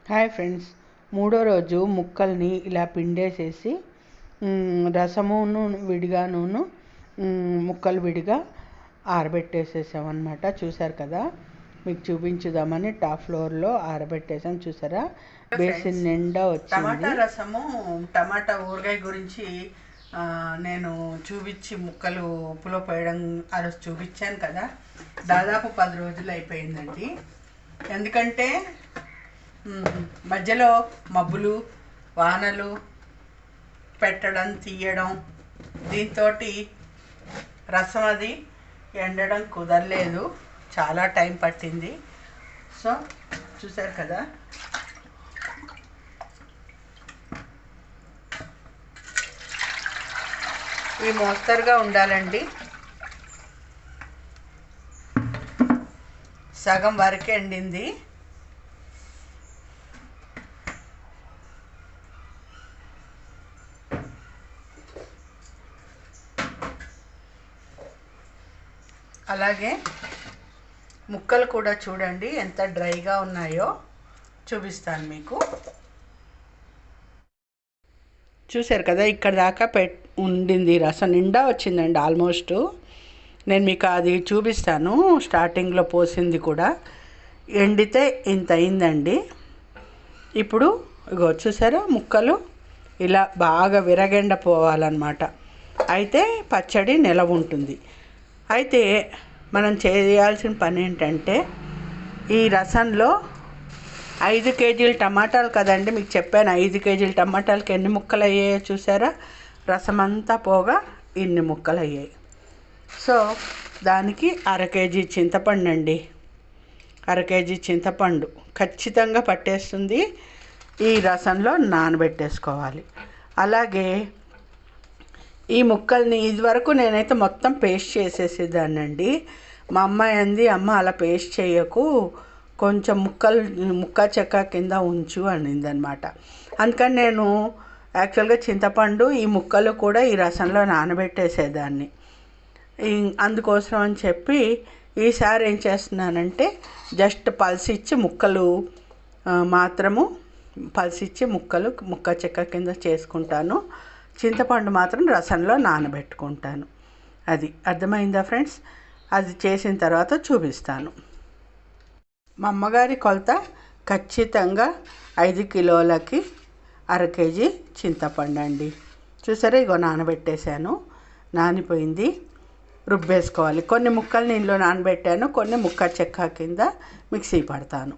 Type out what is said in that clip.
Hi friends, మూడో రోజు ముక్కల్ని ఇలా పిండేసేసి రసమును విడిగాను ముక్కలు విడిగా ఆరబెట్టేసేసామన్నమాట. చూసారు కదా, మీకు చూపించుదామని టాప్ ఫ్లోర్లో ఆరబెట్టేసాం. చూసారా, బేసిన్ నిండా వచ్చింది. టమాటా రసము, టమాటా ఊరగాయ గురించి నేను చూపించి ముక్కలు ఉప్పులో పోయడం ఆ రోజు చూపించాను కదా. దాదాపు 10 రోజులు అయిపోయిందండి. ఎందుకంటే మధ్యలో మబ్బులు వానలు పెట్టడం తీయడం, దీంతో రసం అది ఎండడం కుదరలేదు, చాలా టైం పట్టింది. సో చూసారు కదా, ఇవి మోస్తరుగా ఉండాలండి. సగం వరకు ఎండింది. అలాగే ముక్కలు కూడా చూడండి ఎంత డ్రైగా ఉన్నాయో, చూపిస్తాను మీకు. చూసారు కదా, ఇక్కడ దాకా ఉండింది, రసం నిండా వచ్చిందండి ఆల్మోస్ట్. నేను మీకు అది చూపిస్తాను. స్టార్టింగ్లో పోసింది కూడా ఎండితే ఇంత అయిందండి. ఇప్పుడు ఇగో చూసారా, ముక్కలు ఇలా బాగా విరగెండ పోవాలన్నమాట. అయితే పచ్చడి నిలవ ఉంటుంది. అయితే మనం చేయాల్సిన పని ఏంటంటే, ఈ రసంలో 5 కేజీల టమాటాలు కదండి, మీకు చెప్పాను 5 కేజీల టమాటాలకి ఎన్ని ముక్కలు అయ్యాయో చూసారా. రసం అంతా పోగా ఇన్ని ముక్కలు అయ్యాయి. సో దానికి 1/2 కేజీ చింతపండు అండి. 1/2 కేజీ చింతపండు ఖచ్చితంగా పట్టేస్తుంది. ఈ రసంలో నానబెట్టేసుకోవాలి. అలాగే ఈ ముక్కల్ని ఇదివరకు నేనైతే మొత్తం పేస్ట్ చేసేసేదాన్నండి. మా అమ్మాయి అంది, అమ్మ అలా పేస్ట్ చేయకు, కొంచెం ముక్క చెక్క కింద ఉంచు అనిందనమాట. అందుకని నేను యాక్చువల్గా చింతపండు ఈ ముక్కలు కూడా ఈ రసంలో నానబెట్టేసేదాన్ని. అందుకోసం అని చెప్పి ఈసారి ఏం చేస్తున్నానంటే, జస్ట్ పల్సిచ్చి ముక్కలు మాత్రము పల్సిచ్చి ముక్క చెక్క కింద చేసుకుంటాను. చింతపండు మాత్రం రసంలో నానబెట్టుకుంటాను. అది అర్థమైందా ఫ్రెండ్స్? అది చేసిన తర్వాత చూపిస్తాను. మా అమ్మగారి కొలత ఖచ్చితంగా 5 కిలోలకి 1/2 కేజీ చింతపండు అండి. చూసారా, ఇగో నానబెట్టేశాను, నానిపోయింది. రుబ్బేసుకోవాలి. కొన్ని ముక్కలు నీళ్ళు నానబెట్టాను, కొన్ని ముక్క చెక్క కింద మిక్సీ పడతాను.